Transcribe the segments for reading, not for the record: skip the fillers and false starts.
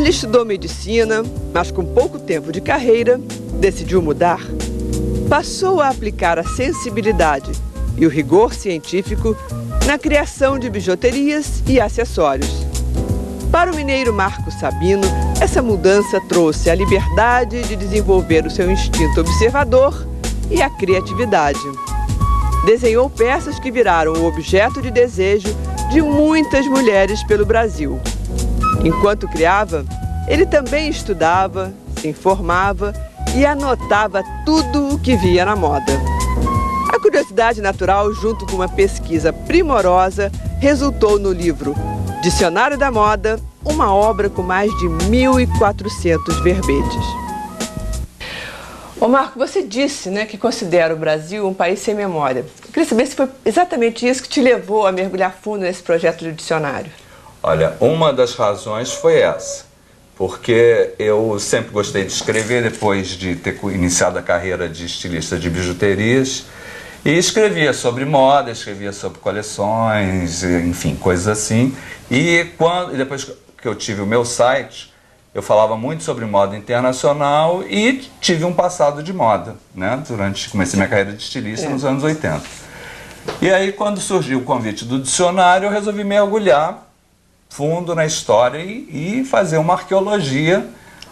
Ele estudou medicina, mas com pouco tempo de carreira, decidiu mudar. Passou a aplicar a sensibilidade e o rigor científico na criação de bijuterias e acessórios. Para o mineiro Marco Sabino, essa mudança trouxe a liberdade de desenvolver o seu instinto observador e a criatividade. Desenhou peças que viraram o objeto de desejo de muitas mulheres pelo Brasil. Enquanto criava, ele também estudava, se informava e anotava tudo o que via na moda. A curiosidade natural, junto com uma pesquisa primorosa, resultou no livro Dicionário da Moda, uma obra com mais de 1.400 verbetes. Ô Marco, você disse, né, que considera o Brasil um país sem memória. Eu queria saber se foi exatamente isso que te levou a mergulhar fundo nesse projeto do dicionário. Olha, uma das razões foi essa, porque eu sempre gostei de escrever depois de ter iniciado a carreira de estilista de bijuterias, e escrevia sobre moda, escrevia sobre coleções, enfim, coisas assim. E depois que eu tive o meu site, eu falava muito sobre moda internacional e tive um passado de moda, né? Comecei minha carreira de estilista nos anos 80. E aí, quando surgiu o convite do dicionário, eu resolvi mergulhar fundo na história e fazer uma arqueologia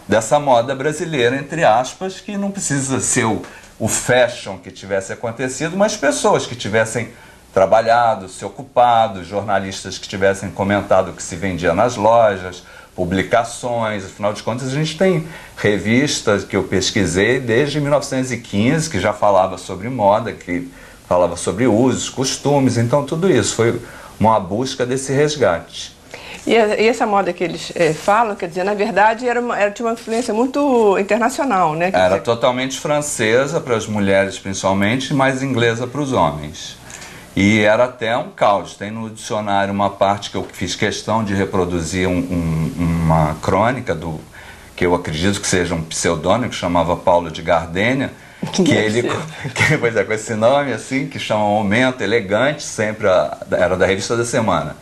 dessa moda brasileira, entre aspas, que não precisa ser o fashion que tivesse acontecido, mas pessoas que tivessem trabalhado, se ocupado, jornalistas que tivessem comentado o que se vendia nas lojas, publicações. Afinal de contas, a gente tem revistas que eu pesquisei desde 1915, que já falava sobre moda, que falava sobre usos, costumes, então tudo isso foi uma busca desse resgate. E essa moda que eles falam, quer dizer, na verdade tinha uma influência muito internacional, né? Era totalmente francesa para as mulheres principalmente, mas inglesa para os homens. E era até um caos. Tem no dicionário uma parte que eu fiz questão de reproduzir uma crônica que eu acredito que seja um pseudônimo, que chamava Paulo de Gardênia, pois é, com esse nome assim, que chama Momento Elegante, sempre era da Revista da Semana.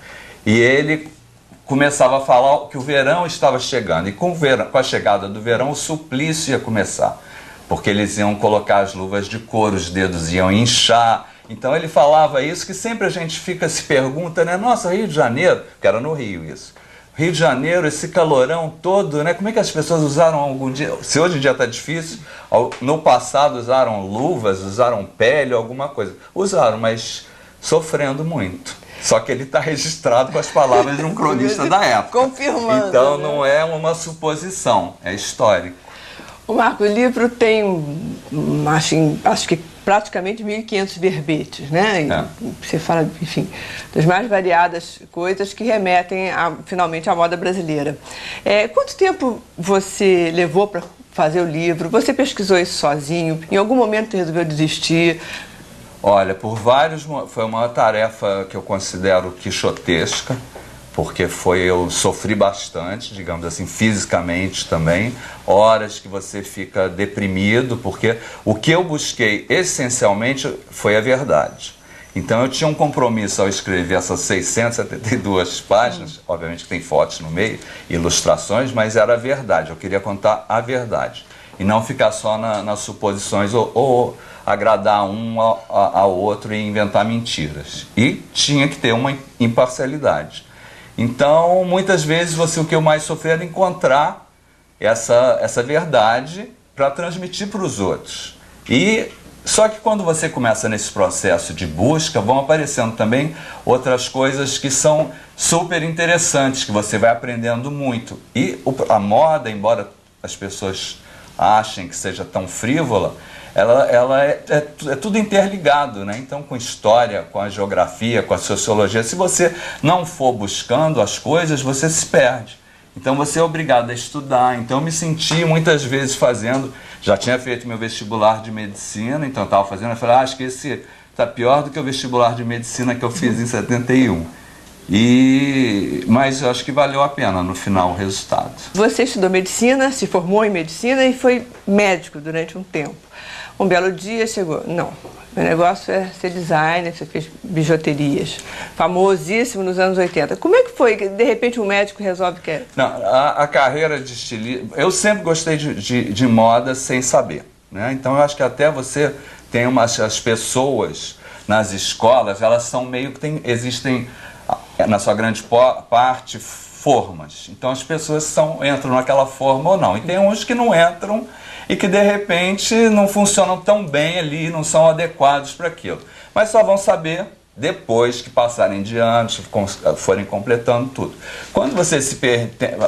E ele começava a falar que o verão estava chegando, e com a chegada do verão o suplício ia começar, porque eles iam colocar as luvas de couro, os dedos iam inchar. Então ele falava isso que sempre a gente se pergunta, né? Nossa, Rio de Janeiro, que era no Rio isso, Rio de Janeiro, esse calorão todo, né? Como é que as pessoas usaram algum dia? Se hoje em dia está difícil, no passado usaram luvas, usaram pele, alguma coisa. Usaram, mas sofrendo muito. Só que ele está registrado com as palavras de um cronista da época. Confirmando. Então não é uma suposição, é histórico. O Marco, o livro tem, acho que praticamente 1.500 verbetes, né? Você fala, enfim, das mais variadas coisas que remetem finalmente à moda brasileira. Quanto tempo você levou para fazer o livro? Você pesquisou isso sozinho? Em algum momento você resolveu desistir? Olha, foi uma tarefa que eu considero quixotesca, porque eu sofri bastante, digamos assim, fisicamente também, horas que você fica deprimido, porque o que eu busquei essencialmente foi a verdade. Então eu tinha um compromisso ao escrever essas 672 páginas, obviamente que tem fotos no meio, ilustrações, mas era a verdade, eu queria contar a verdade, e não ficar só nas suposições ou agradar um ao outro e inventar mentiras. E tinha que ter uma imparcialidade. Então, muitas vezes, o que eu mais sofri era encontrar essa verdade para transmitir para os outros. Só que quando você começa nesse processo de busca, vão aparecendo também outras coisas que são super interessantes, que você vai aprendendo muito. E a moda, embora as pessoas achem que seja tão frívola, ela é tudo interligado, né? Então, com história, com a geografia, com a sociologia, se você não for buscando as coisas, você se perde. Então, você é obrigado a estudar. Então, eu me senti muitas vezes já tinha feito meu vestibular de medicina, então eu estava fazendo, eu falei, acho que esse está pior do que o vestibular de medicina que eu fiz em 71. Mas eu acho que valeu a pena no final o resultado. Você estudou medicina, se formou em medicina e foi médico durante um tempo. um belo dia chegou, não, meu negócio é ser designer, você fez bijuterias, famosíssimo nos anos 80. Como é que foi que de repente um médico resolve que é? Não, a carreira de estilista, eu sempre gostei de moda sem saber, né? Então eu acho que até você tem as pessoas nas escolas, elas são meio que existem, na sua grande parte, formas. Então as pessoas entram naquela forma ou não. E tem uns que não entram e que de repente não funcionam tão bem ali, não são adequados para aquilo. Mas só vão saber depois que passarem de anos, forem completando tudo. Quando você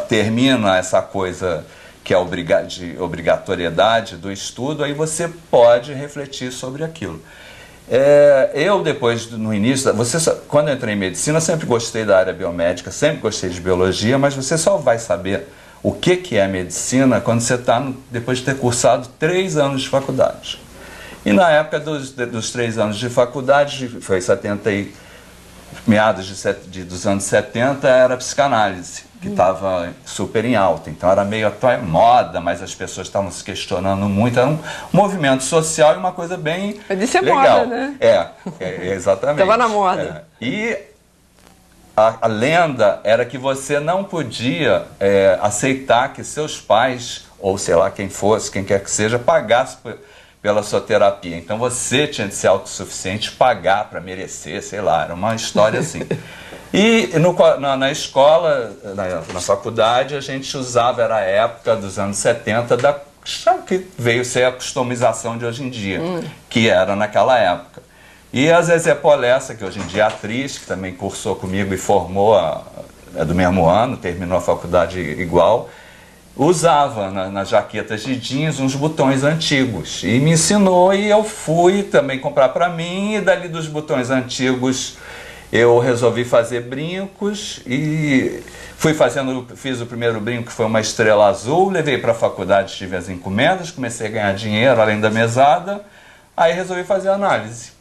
termina essa coisa que é de obrigatoriedade do estudo, aí você pode refletir sobre aquilo. Eu depois, no início, quando eu entrei em medicina, sempre gostei da área biomédica, sempre gostei de biologia, mas você só vai saber o que é medicina quando você está, depois de ter cursado 3 anos de faculdade. E na época dos 3 anos de faculdade, foi meados dos anos 70, era psicanálise, que estava super em alta. Então era meio moda, mas as pessoas estavam se questionando muito. Era um movimento social e uma coisa bem legal. Moda, né? Exatamente. Estava na moda. E a lenda era que você não podia aceitar que seus pais, ou sei lá quem fosse, quem quer que seja, pagasse pela sua terapia. Então você tinha de ser autossuficiente, pagar para merecer, sei lá, era uma história assim. E na escola, na faculdade, a gente usava, era a época dos anos 70, que veio ser a customização de hoje em dia, que era naquela época. E a Zezé Polessa, que hoje em dia é atriz, que também cursou comigo e formou, é do mesmo ano, terminou a faculdade igual, usava nas jaquetas de jeans uns botões antigos. E me ensinou e eu fui também comprar para mim, e dali dos botões antigos eu resolvi fazer brincos e fiz o primeiro brinco, que foi uma estrela azul, levei para a faculdade, tive as encomendas, comecei a ganhar dinheiro além da mesada, aí resolvi fazer análise.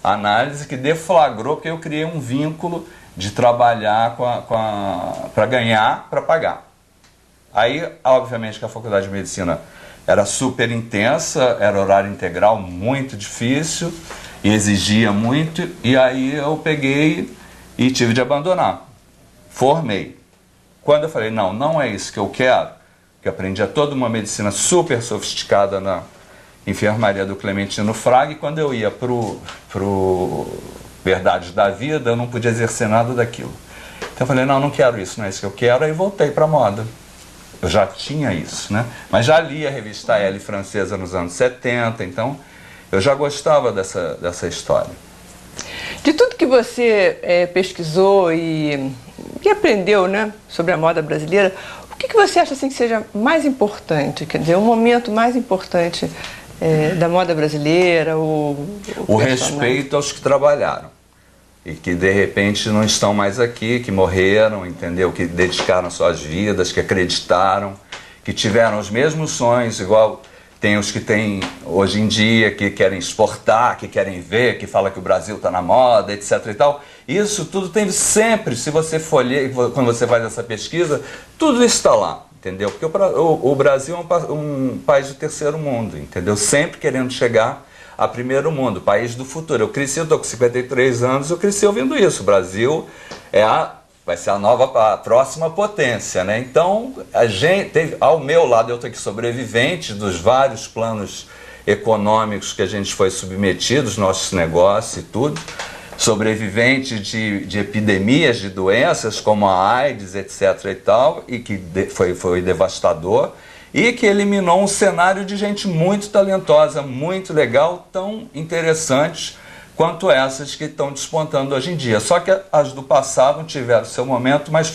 Análise que deflagrou, porque eu criei um vínculo de trabalhar para ganhar, para pagar. Aí, obviamente, que a faculdade de medicina era super intensa, era horário integral, muito difícil, e exigia muito, e aí eu peguei e tive de abandonar. Formei. Quando eu falei, não é isso que eu quero, que aprendia toda uma medicina super sofisticada na enfermaria do Clementino Fraga, e quando eu ia pro Verdades da Vida, eu não podia exercer nada daquilo. Então eu falei, não quero isso, não é isso que eu quero, aí voltei para a moda. Eu já tinha isso, né? Mas já li a revista Elle francesa nos anos 70, então eu já gostava dessa história. De tudo que você pesquisou e aprendeu, né, sobre a moda brasileira, o que você acha assim, que seja mais importante? Quer dizer, o momento mais importante da moda brasileira? O respeito aos que trabalharam e que de repente não estão mais aqui, que morreram, entendeu? Que dedicaram suas vidas, que acreditaram, que tiveram os mesmos sonhos, igual tem os que têm hoje em dia, que querem exportar, que querem ver, que fala que o Brasil está na moda, etc. e tal. Isso tudo tem sempre, se você folhear, quando você faz essa pesquisa, tudo isso está lá, entendeu? Porque o Brasil é um país do terceiro mundo, entendeu? Sempre querendo chegar a primeiro mundo, país do futuro. Eu estou com 53 anos, eu cresci ouvindo isso. O Brasil vai ser a próxima potência, né? Então, a gente, ao meu lado, eu estou aqui sobrevivente dos vários planos econômicos que a gente foi submetido, os nossos negócios e tudo, sobrevivente de epidemias, de doenças como a AIDS, etc. e tal, e que foi devastador, e que eliminou um cenário de gente muito talentosa, muito legal, tão interessante quanto essas que estão despontando hoje em dia. Só que as do passado não tiveram seu momento, mas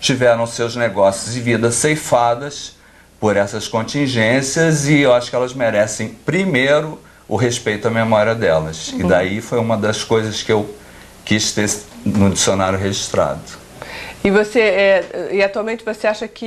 tiveram seus negócios e vidas ceifadas por essas contingências, e eu acho que elas merecem, primeiro, o respeito à memória delas. E daí foi uma das coisas que eu quis ter no dicionário registrado. E atualmente você acha que